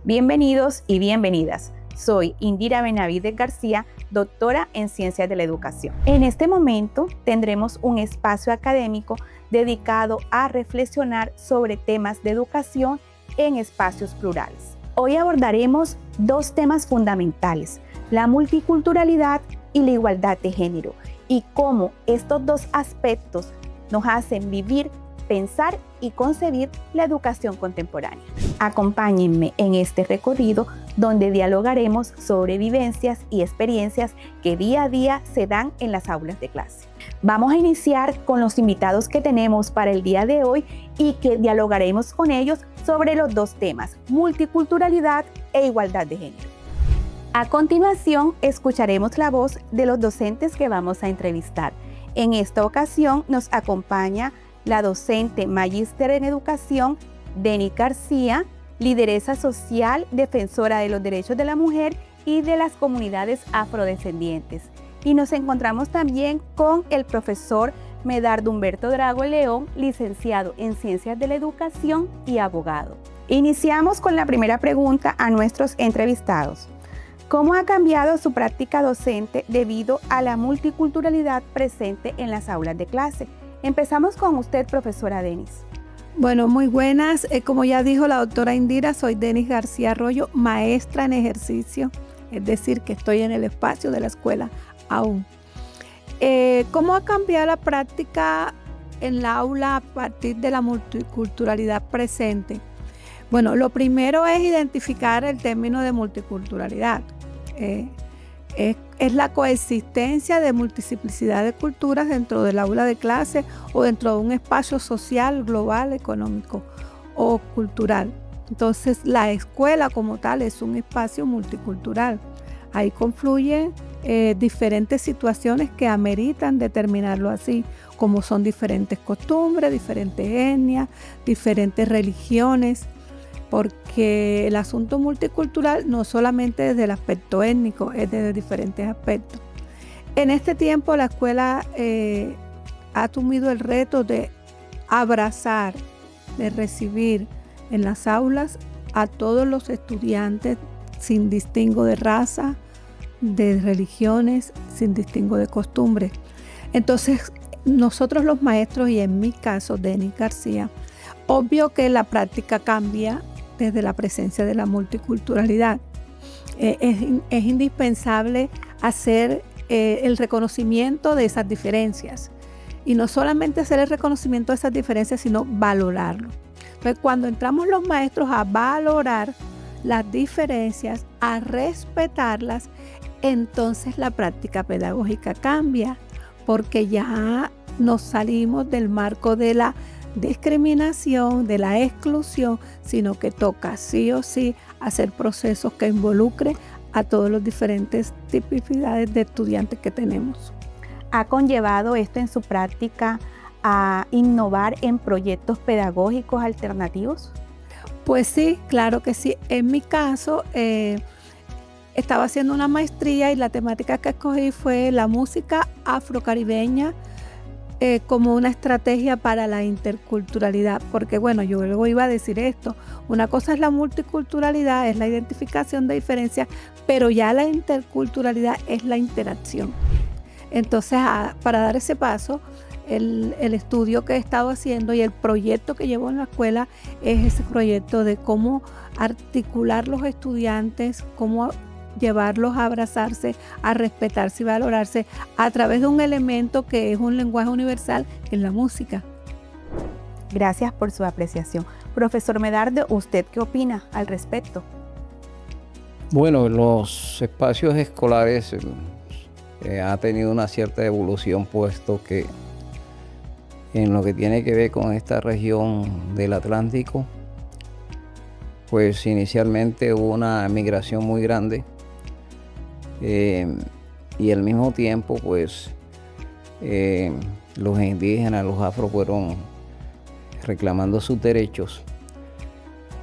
Bienvenidos y bienvenidas. Soy Indira Benavides García, doctora en Ciencias de la Educación. En este momento tendremos un espacio académico dedicado a reflexionar sobre temas de educación en espacios plurales. Hoy abordaremos dos temas fundamentales, la multiculturalidad y la igualdad de género, y cómo estos dos aspectos nos hacen vivir, pensar y concebir la educación contemporánea. Acompáñenme en este recorrido donde dialogaremos sobre vivencias y experiencias que día a día se dan en las aulas de clase. Vamos a iniciar con los invitados que tenemos para el día de hoy y que dialogaremos con ellos sobre los dos temas, multiculturalidad e igualdad de género. A continuación, escucharemos la voz de los docentes que vamos a entrevistar. En esta ocasión nos acompaña la docente magíster en educación, Denis García, lideresa social, defensora de los derechos de la mujer y de las comunidades afrodescendientes. Y nos encontramos también con el profesor Medardo Humberto Drago León, licenciado en Ciencias de la Educación y abogado. Iniciamos con la primera pregunta a nuestros entrevistados. ¿Cómo ha cambiado su práctica docente debido a la multiculturalidad presente en las aulas de clase? Empezamos con usted, profesora Denis. Bueno, muy buenas. Como ya dijo la doctora Indira, soy Denis García Arroyo, maestra en ejercicio, es decir, que estoy en el espacio de la escuela aún. ¿Cómo ha cambiado la práctica en la aula a partir de la multiculturalidad presente? Bueno, lo primero es identificar el término de multiculturalidad. Es la coexistencia de multiplicidad de culturas dentro del aula de clase o dentro de un espacio social, global, económico o cultural. Entonces, la escuela como tal es un espacio multicultural. Ahí confluyen diferentes situaciones que ameritan determinarlo así, como son diferentes costumbres, diferentes etnias, diferentes religiones, porque el asunto multicultural no solamente desde el aspecto étnico, es desde diferentes aspectos. En este tiempo la escuela ha asumido el reto de abrazar, de recibir en las aulas a todos los estudiantes sin distingo de raza, de religiones, sin distingo de costumbres. Entonces, nosotros los maestros, y en mi caso, Denis García, obvio que la práctica cambia desde la presencia de la multiculturalidad. Es indispensable hacer el reconocimiento de esas diferencias. Y no solamente hacer el reconocimiento de esas diferencias, sino valorarlo. Entonces, cuando entramos los maestros a valorar las diferencias, a respetarlas, entonces la práctica pedagógica cambia, porque ya nos salimos del marco de la discriminación, de la exclusión, sino que toca sí o sí hacer procesos que involucren a todos los diferentes tipicidades de estudiantes que tenemos. ¿Ha conllevado esto en su práctica a innovar en proyectos pedagógicos alternativos? Pues sí, claro que sí. En mi caso, estaba haciendo una maestría y la temática que escogí fue la música afrocaribeña como una estrategia para la interculturalidad, porque bueno, yo luego iba a decir esto, una cosa es la multiculturalidad, es la identificación de diferencias, pero ya la interculturalidad es la interacción. Entonces, para dar ese paso, el estudio que he estado haciendo y el proyecto que llevo en la escuela es ese proyecto de cómo articular los estudiantes, cómo llevarlos a abrazarse, a respetarse y valorarse a través de un elemento que es un lenguaje universal, que es la música. Gracias por su apreciación. Profesor Medardo, ¿usted qué opina al respecto? Bueno, los espacios escolares ha tenido una cierta evolución, puesto que en lo que tiene que ver con esta región del Atlántico, pues inicialmente hubo una migración muy grande. Y al mismo tiempo, pues, los indígenas, los afro fueron reclamando sus derechos,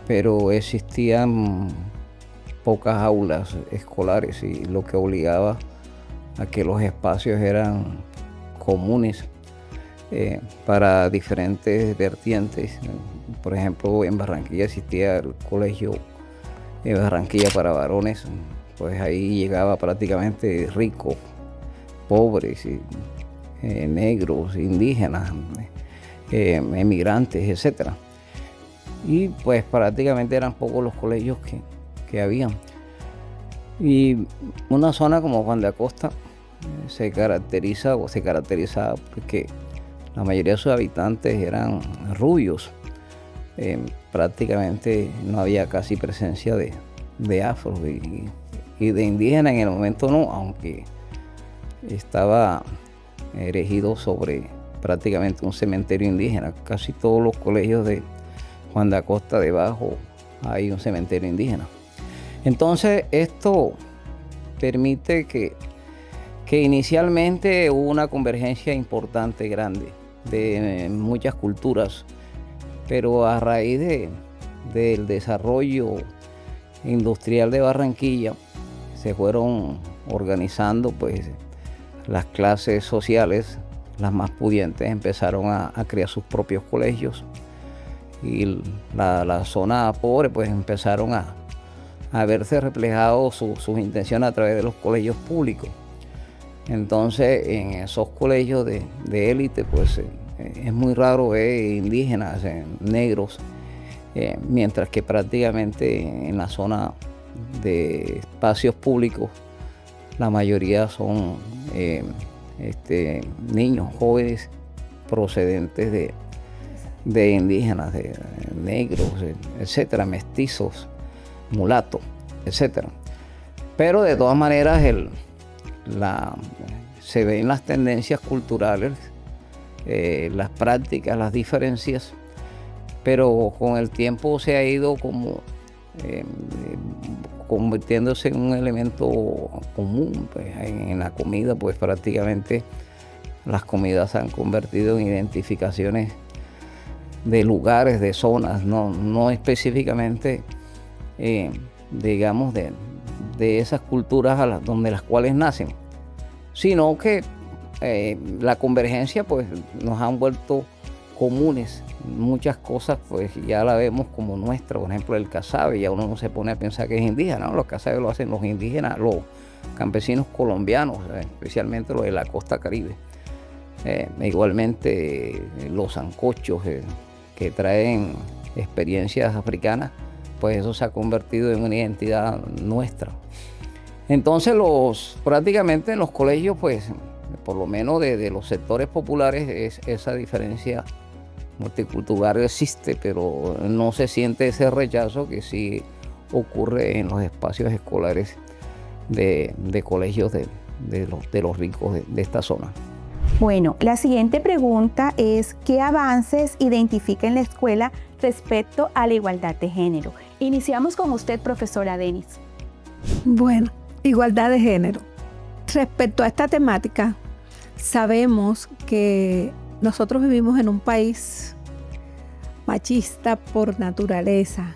pero existían pocas aulas escolares y lo que obligaba a que los espacios eran comunes para diferentes vertientes. Por ejemplo, en Barranquilla existía el colegio Barranquilla para varones, pues ahí llegaba prácticamente ricos, pobres, negros, indígenas, emigrantes, etcétera. Y pues prácticamente eran pocos los colegios que habían. Y una zona como Juan de Acosta se caracterizaba porque la mayoría de sus habitantes eran rubios. Prácticamente no había casi presencia de afro y de indígena en el momento no, aunque estaba erigido sobre prácticamente un cementerio indígena. Casi todos los colegios de Juan de Acosta debajo hay un cementerio indígena. Entonces esto permite que inicialmente hubo una convergencia importante, grande, de muchas culturas, pero a raíz del desarrollo industrial de Barranquilla se fueron organizando pues las clases sociales, las más pudientes empezaron a crear sus propios colegios y la zona pobre pues empezaron a verse reflejados sus intenciones a través de los colegios públicos. Entonces en esos colegios de élite pues es muy raro ver indígenas, negros, mientras que prácticamente en la zona de espacios públicos la mayoría son niños, jóvenes procedentes de indígenas, de negros, etcétera, mestizos, mulatos, etcétera. Pero de todas maneras se ven las tendencias culturales, las prácticas, las diferencias, pero con el tiempo se ha ido como convirtiéndose en un elemento común, pues, en la comida, pues prácticamente las comidas se han convertido en identificaciones de lugares, de zonas, no específicamente, digamos, de esas culturas donde las cuales nacen, sino que la convergencia pues nos han vuelto comunes. Muchas cosas pues ya la vemos como nuestra, por ejemplo el casabe, ya uno no se pone a pensar que es indígena, ¿no? Los casabes lo hacen los indígenas, los campesinos colombianos, especialmente los de la costa caribe. Igualmente los sancochos que traen experiencias africanas, pues eso se ha convertido en una identidad nuestra. Entonces prácticamente en los colegios, pues por lo menos de los sectores populares, esa diferencia multicultural existe, pero no se siente ese rechazo que sí ocurre en los espacios escolares de colegios de los ricos de esta zona. Bueno, la siguiente pregunta es: ¿qué avances identifica en la escuela respecto a la igualdad de género? Iniciamos con usted, profesora Denis. Bueno, igualdad de género. Respecto a esta temática, sabemos que nosotros vivimos en un país machista por naturaleza,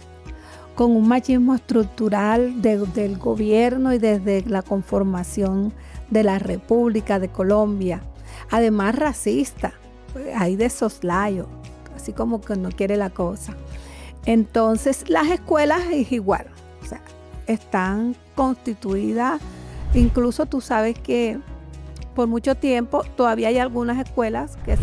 con un machismo estructural del gobierno y desde la conformación de la República de Colombia. Además racista, hay de soslayo, así como que no quiere la cosa. Entonces las escuelas es igual, o sea, están constituidas, incluso tú sabes que por mucho tiempo todavía hay algunas escuelas que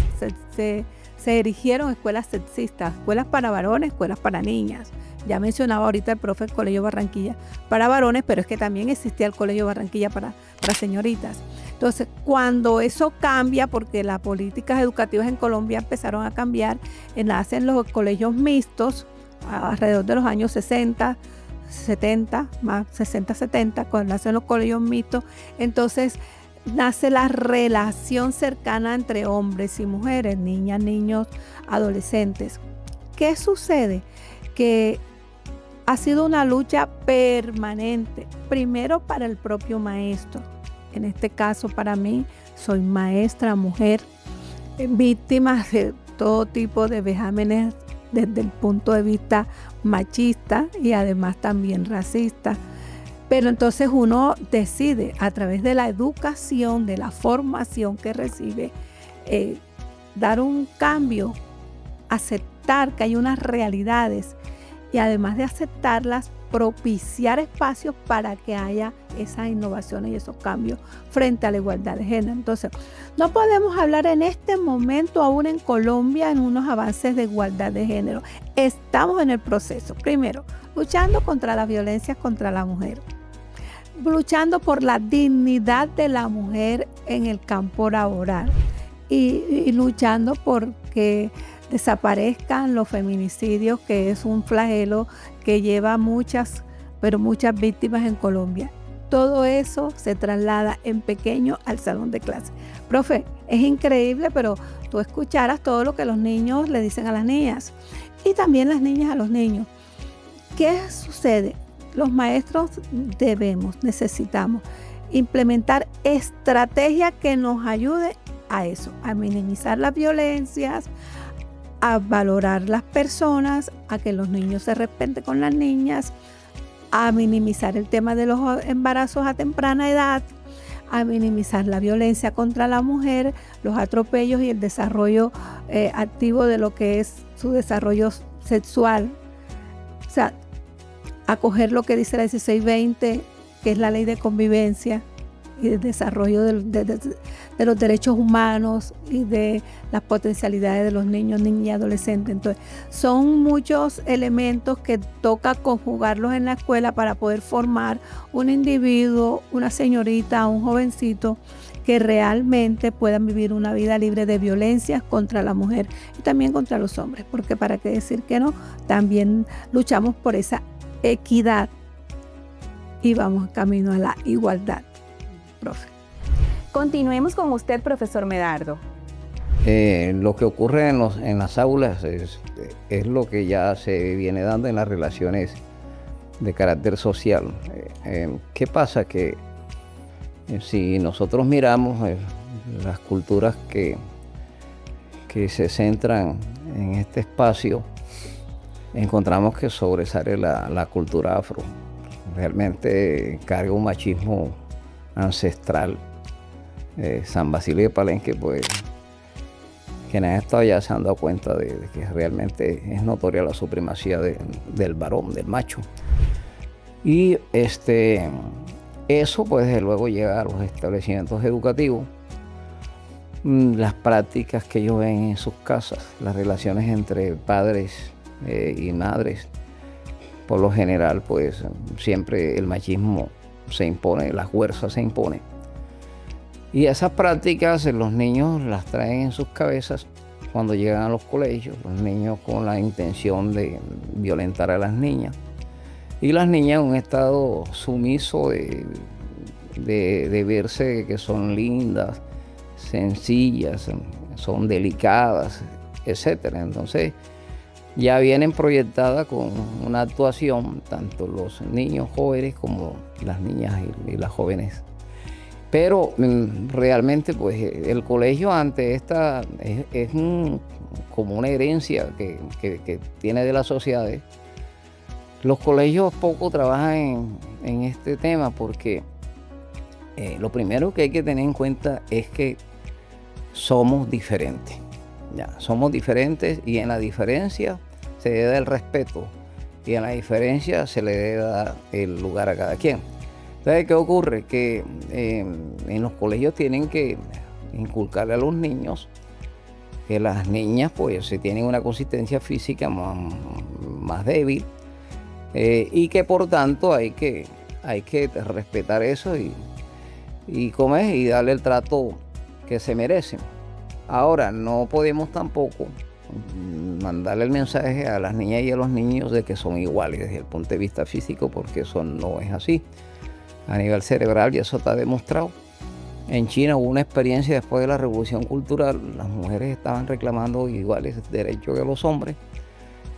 se erigieron escuelas sexistas, escuelas para varones, escuelas para niñas. Ya mencionaba ahorita el profe del Colegio Barranquilla para varones, pero es que también existía el Colegio Barranquilla para señoritas. Entonces, cuando eso cambia, porque las políticas educativas en Colombia empezaron a cambiar, nacen los colegios mixtos alrededor de los años 60, 70, más 60, 70, cuando nacen los colegios mixtos, entonces nace la relación cercana entre hombres y mujeres, niñas, niños, adolescentes. ¿Qué sucede? Que ha sido una lucha permanente, primero para el propio maestro. En este caso, para mí, soy maestra, mujer, víctima de todo tipo de vejámenes desde el punto de vista machista y además también racista. Pero entonces uno decide a través de la educación, de la formación que recibe, dar un cambio, aceptar que hay unas realidades y además de aceptarlas, propiciar espacios para que haya esas innovaciones y esos cambios frente a la igualdad de género. Entonces, no podemos hablar en este momento aún en Colombia en unos avances de igualdad de género. Estamos en el proceso. Primero, luchando contra las violencias contra la mujer, luchando por la dignidad de la mujer en el campo laboral y luchando por que desaparezcan los feminicidios, que es un flagelo que lleva muchas víctimas en Colombia. Todo eso se traslada en pequeño al salón de clase. Profe, es increíble, pero tú escucharas todo lo que los niños le dicen a las niñas y también las niñas a los niños. ¿Qué sucede? Los maestros necesitamos implementar estrategias que nos ayuden a eso, a minimizar las violencias, a valorar las personas, a que los niños se respeten con las niñas, a minimizar el tema de los embarazos a temprana edad, a minimizar la violencia contra la mujer, los atropellos y el desarrollo activo de lo que es su desarrollo sexual. O sea, acoger lo que dice la 1620, que es la ley de convivencia y de desarrollo de los derechos humanos y de las potencialidades de los niños, niñas y adolescentes. Entonces, son muchos elementos que toca conjugarlos en la escuela para poder formar un individuo, una señorita, un jovencito que realmente puedan vivir una vida libre de violencias contra la mujer y también contra los hombres, porque para qué decir que no, también luchamos por esa equidad y vamos camino a la igualdad. Profe. Continuemos con usted, profesor Medardo. Lo que ocurre en las aulas es lo que ya se viene dando en las relaciones de carácter social. ¿Qué pasa? Que si nosotros miramos las culturas que se centran en este espacio, encontramos que sobresale la cultura afro. Realmente carga un machismo ancestral. San Basilio de Palenque, pues, quienes han estado ya se han dado cuenta de que realmente es notoria la supremacía del varón, del macho. Y eso, pues, desde luego llega a los establecimientos educativos. Las prácticas que ellos ven en sus casas, las relaciones entre padres y madres, por lo general, pues, siempre el machismo se impone, la fuerza se impone. Y esas prácticas los niños las traen en sus cabezas cuando llegan a los colegios, los niños con la intención de violentar a las niñas. Y las niñas en un estado sumiso de verse que son lindas, sencillas, son delicadas, etc. Entonces ya vienen proyectadas con una actuación, tanto los niños jóvenes como las niñas y las jóvenes. Pero realmente, pues, el colegio ante esta es como una herencia que tiene de las sociedades. Los colegios poco trabajan en este tema porque lo primero que hay que tener en cuenta es que somos diferentes. Ya, somos diferentes y en la diferencia se le da el respeto y en la diferencia se le debe dar el lugar a cada quien. Entonces, ¿qué ocurre? Que en los colegios tienen que inculcarle a los niños que las niñas, pues, si tienen una consistencia física más débil y que por tanto hay que respetar eso y comer y darle el trato que se merecen. Ahora, no podemos tampoco mandarle el mensaje a las niñas y a los niños de que son iguales desde el punto de vista físico, porque eso no es así. A nivel cerebral, y eso está demostrado. En China hubo una experiencia después de la Revolución Cultural, las mujeres estaban reclamando iguales derechos que los hombres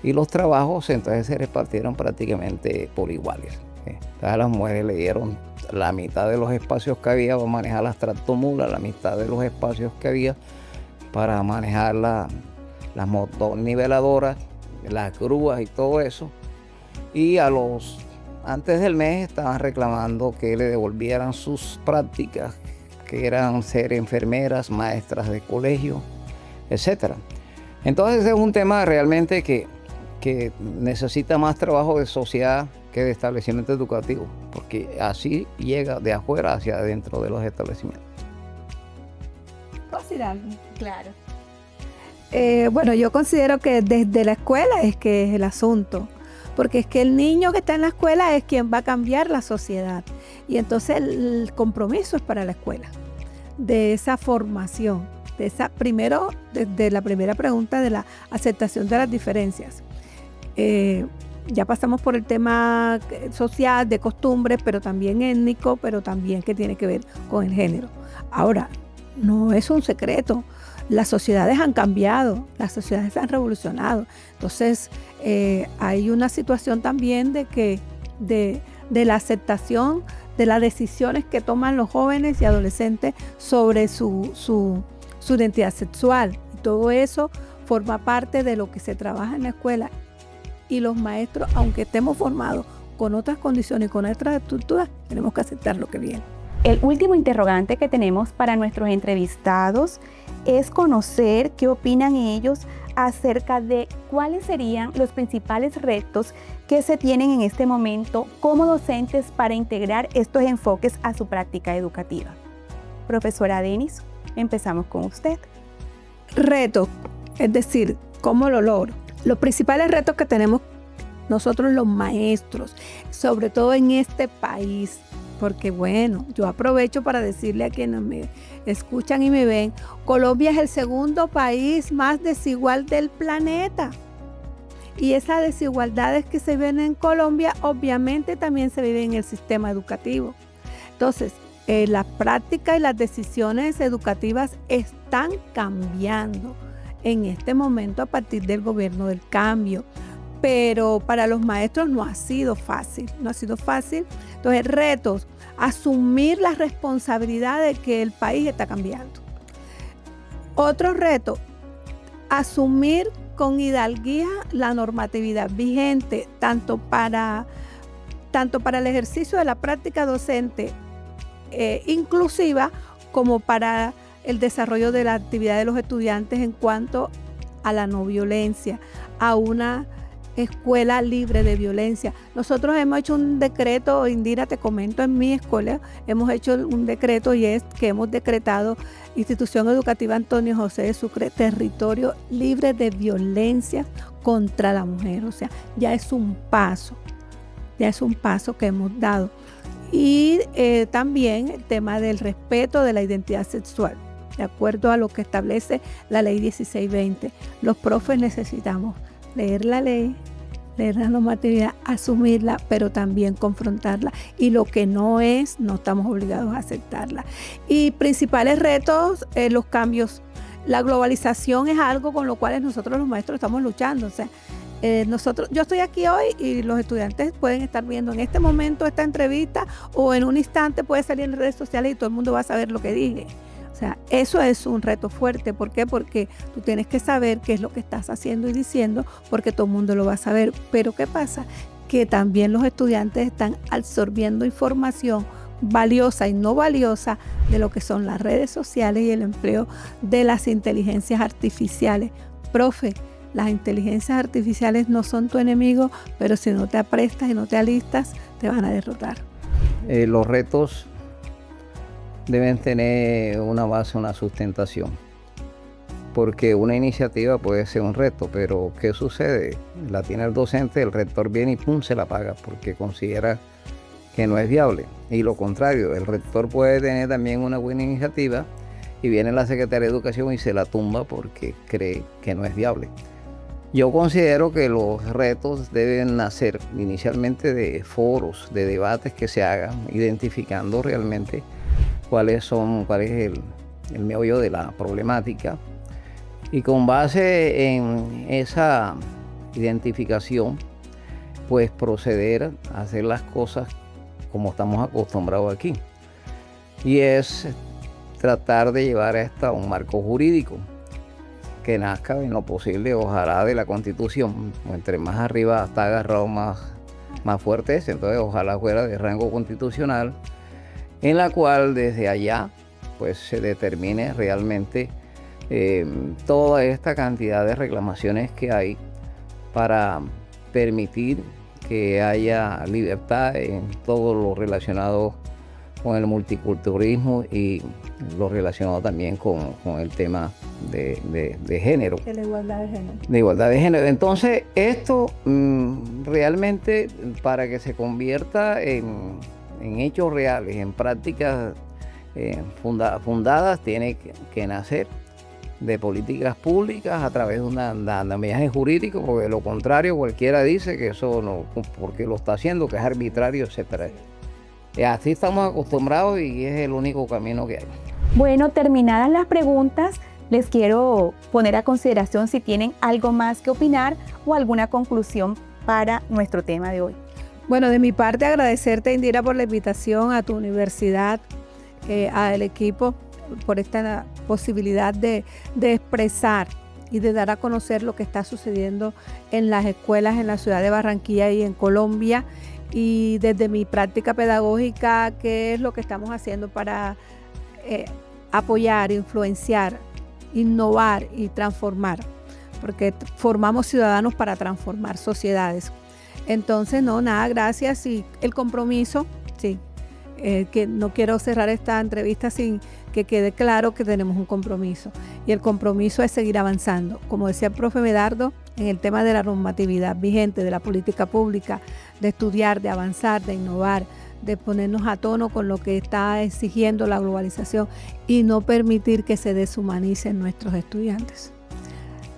y los trabajos entonces se repartieron prácticamente por iguales. Entonces a las mujeres le dieron la mitad de los espacios que había para manejar las tractomulas, la mitad de los espacios que había para manejar las motoniveladoras, las grúas y todo eso. Y antes del mes estaban reclamando que le devolvieran sus prácticas, que eran ser enfermeras, maestras de colegio, etc. Entonces es un tema realmente que que necesita más trabajo de sociedad que de establecimiento educativo, porque así llega de afuera hacia adentro de los establecimientos. Claro. Bueno, yo considero que desde la escuela es que es el asunto, porque es que el niño que está en la escuela es quien va a cambiar la sociedad, y entonces el compromiso es para la escuela, de esa formación, primero, desde la primera pregunta de la aceptación de las diferencias. Ya pasamos por el tema social, de costumbres, pero también étnico, pero también que tiene que ver con el género. Ahora, no es un secreto, las sociedades han cambiado, las sociedades han revolucionado. Entonces, hay una situación también de la aceptación de las decisiones que toman los jóvenes y adolescentes sobre su identidad sexual. Y todo eso forma parte de lo que se trabaja en la escuela. Y los maestros, aunque estemos formados con otras condiciones y con otras estructuras, tenemos que aceptar lo que viene. El último interrogante que tenemos para nuestros entrevistados es conocer qué opinan ellos acerca de cuáles serían los principales retos que se tienen en este momento como docentes para integrar estos enfoques a su práctica educativa. Profesora Denis, empezamos con usted. Retos, es decir, ¿cómo lo logro? Los principales retos que tenemos nosotros los maestros, sobre todo en este país, porque bueno, yo aprovecho para decirle a quienes me escuchan y me ven, Colombia es el segundo país más desigual del planeta. Y esas desigualdades que se ven en Colombia, obviamente también se viven en el sistema educativo. Entonces, las prácticas y las decisiones educativas están cambiando en este momento a partir del gobierno del cambio. Pero para los maestros no ha sido fácil. Entonces, retos, asumir la responsabilidad de que el país está cambiando. Otro reto, asumir con hidalguía la normatividad vigente, tanto para el ejercicio de la práctica docente inclusiva como para el desarrollo de la actividad de los estudiantes en cuanto a la no violencia, a una escuela libre de violencia. Nosotros hemos hecho un decreto, Indira, te comento, en mi escuela hemos hecho un decreto y es que hemos decretado Institución Educativa Antonio José de Sucre, territorio libre de violencia contra la mujer. O sea, ya es un paso que hemos dado. Y también el tema del respeto de la identidad sexual, de acuerdo a lo que establece la ley 1620. Los profes necesitamos leer la ley, leer la normatividad, asumirla, pero también confrontarla. Y lo que no es, no estamos obligados a aceptarla. Y principales retos, los cambios. La globalización es algo con lo cual nosotros los maestros estamos luchando. O sea, yo estoy aquí hoy y los estudiantes pueden estar viendo en este momento esta entrevista o en un instante puede salir en redes sociales y todo el mundo va a saber lo que dije. O sea, eso es un reto fuerte. ¿Por qué? Porque tú tienes que saber qué es lo que estás haciendo y diciendo, porque todo el mundo lo va a saber. Pero ¿qué pasa? Que también los estudiantes están absorbiendo información valiosa y no valiosa de lo que son las redes sociales y el empleo de las inteligencias artificiales. Profe, las inteligencias artificiales no son tu enemigo, pero si no te aprestas y no te alistas, te van a derrotar. Los retos deben tener una base, una sustentación, porque una iniciativa puede ser un reto, pero ¿qué sucede? La tiene el docente, el rector viene y ¡pum!, se la paga porque considera que no es viable. Y lo contrario, el rector puede tener también una buena iniciativa y viene la Secretaría de Educación y se la tumba porque cree que no es viable. Yo considero que los retos deben nacer inicialmente de foros, de debates que se hagan, identificando realmente cuál es el meollo de la problemática, y con base en esa identificación, pues proceder a hacer las cosas como estamos acostumbrados aquí, y es tratar de llevar esto a un marco jurídico que nazca en lo posible, ojalá, de la Constitución. Entre más arriba está agarrado, más fuerte es. Entonces ojalá fuera de rango constitucional, en la cual desde allá pues se determine realmente toda esta cantidad de reclamaciones que hay para permitir que haya libertad en todo lo relacionado con el multiculturalismo y lo relacionado también con el tema de género. De la igualdad de género. De igualdad de género. Entonces, esto realmente, para que se convierta en hechos reales, en prácticas fundadas, tiene que nacer de políticas públicas a través de un andamiaje jurídico, porque de lo contrario cualquiera dice que eso no, porque lo está haciendo, que es arbitrario, etcétera. Así estamos acostumbrados y es el único camino que hay. Bueno, terminadas las preguntas, les quiero poner a consideración si tienen algo más que opinar o alguna conclusión para nuestro tema de hoy. Bueno, de mi parte agradecerte, Indira, por la invitación a tu universidad, al equipo, por esta posibilidad de expresar y de dar a conocer lo que está sucediendo en las escuelas en la ciudad de Barranquilla y en Colombia, y desde mi práctica pedagógica, qué es lo que estamos haciendo para apoyar, influenciar, innovar y transformar, porque formamos ciudadanos para transformar sociedades. Entonces, gracias, y el compromiso, sí, que no quiero cerrar esta entrevista sin que quede claro que tenemos un compromiso, y el compromiso es seguir avanzando, como decía el profe Medardo, en el tema de la normatividad vigente, de la política pública, de estudiar, de avanzar, de innovar, de ponernos a tono con lo que está exigiendo la globalización y no permitir que se deshumanicen nuestros estudiantes.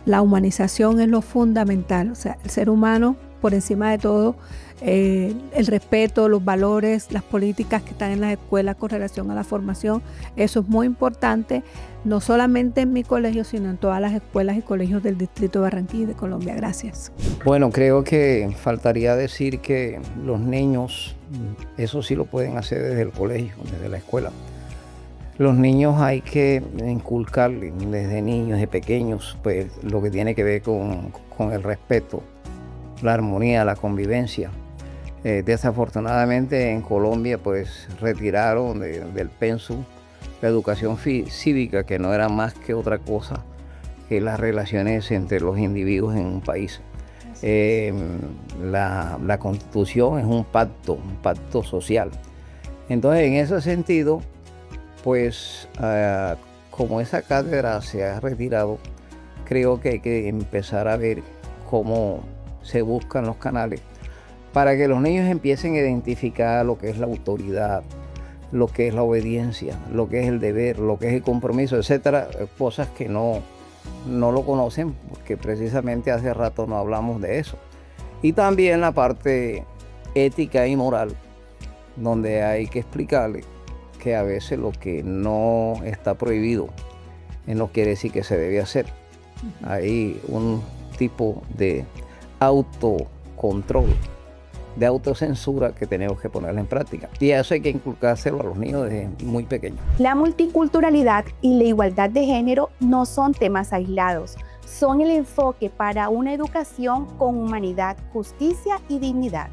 La humanización es lo fundamental, o sea, el ser humano por encima de todo, el respeto, los valores, las políticas que están en las escuelas con relación a la formación, eso es muy importante, no solamente en mi colegio, sino en todas las escuelas y colegios del Distrito de Barranquilla y de Colombia. Gracias. Bueno, creo que faltaría decir que los niños, eso sí lo pueden hacer desde el colegio, desde la escuela. Los niños hay que inculcarles desde niños, desde pequeños, pues lo que tiene que ver con el respeto, la armonía, la convivencia. Desafortunadamente en Colombia pues retiraron del pensum la educación cívica, que no era más que otra cosa que las relaciones entre los individuos en un país. La Constitución es un pacto social. Entonces, en ese sentido, pues como esa cátedra se ha retirado, creo que hay que empezar a ver cómo se buscan los canales para que los niños empiecen a identificar lo que es la autoridad, lo que es la obediencia, lo que es el deber, lo que es el compromiso, etcétera, cosas que no lo conocen, porque precisamente hace rato no hablamos de eso. Y también la parte ética y moral, donde hay que explicarle que a veces lo que no está prohibido no quiere decir que se debe hacer. Hay un tipo de autocontrol, de autocensura que tenemos que ponerla en práctica. Y eso hay que inculcárselo a los niños desde muy pequeños. La multiculturalidad y la igualdad de género no son temas aislados, son el enfoque para una educación con humanidad, justicia y dignidad.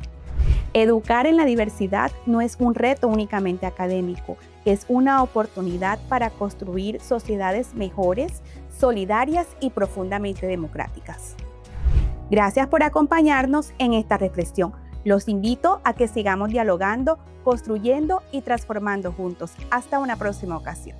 Educar en la diversidad no es un reto únicamente académico, es una oportunidad para construir sociedades mejores, solidarias y profundamente democráticas. Gracias por acompañarnos en esta reflexión. Los invito a que sigamos dialogando, construyendo y transformando juntos. Hasta una próxima ocasión.